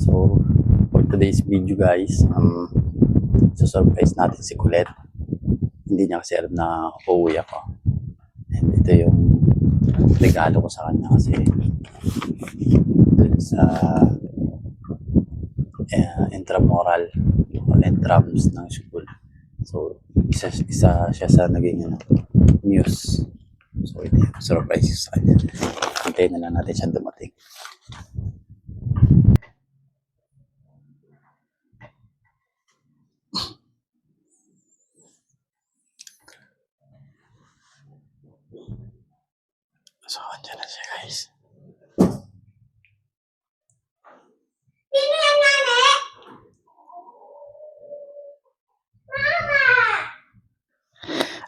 So, for today's video guys, surprise natin si Colette. Hindi niya kasi alam na uuwi ako. And ito yung regalo ko sa kanya kasi dun sa intramural o intrams ng school. So, isa siya sa naging news. So, ito yung surprise sa kanya. Hintayin na lang natin siya dumating. So, andyan na siya guys.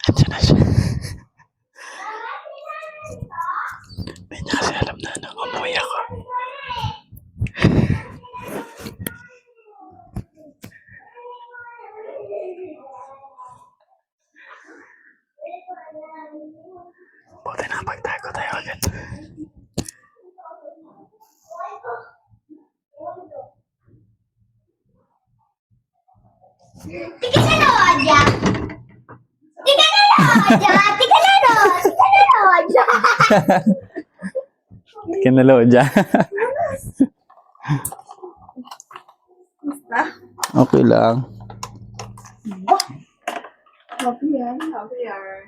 Andyan na siya. Hindi niya kasi alam na umuwi ako. Buti na pagtago tayo agad. Tiga na loja. Tiga na loja. Tiga na loja. Tiga na loja. Kinalo dyan. Okay lang. Happy yan. Happy yan.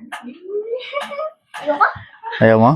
Ayoko. Ayaw mo?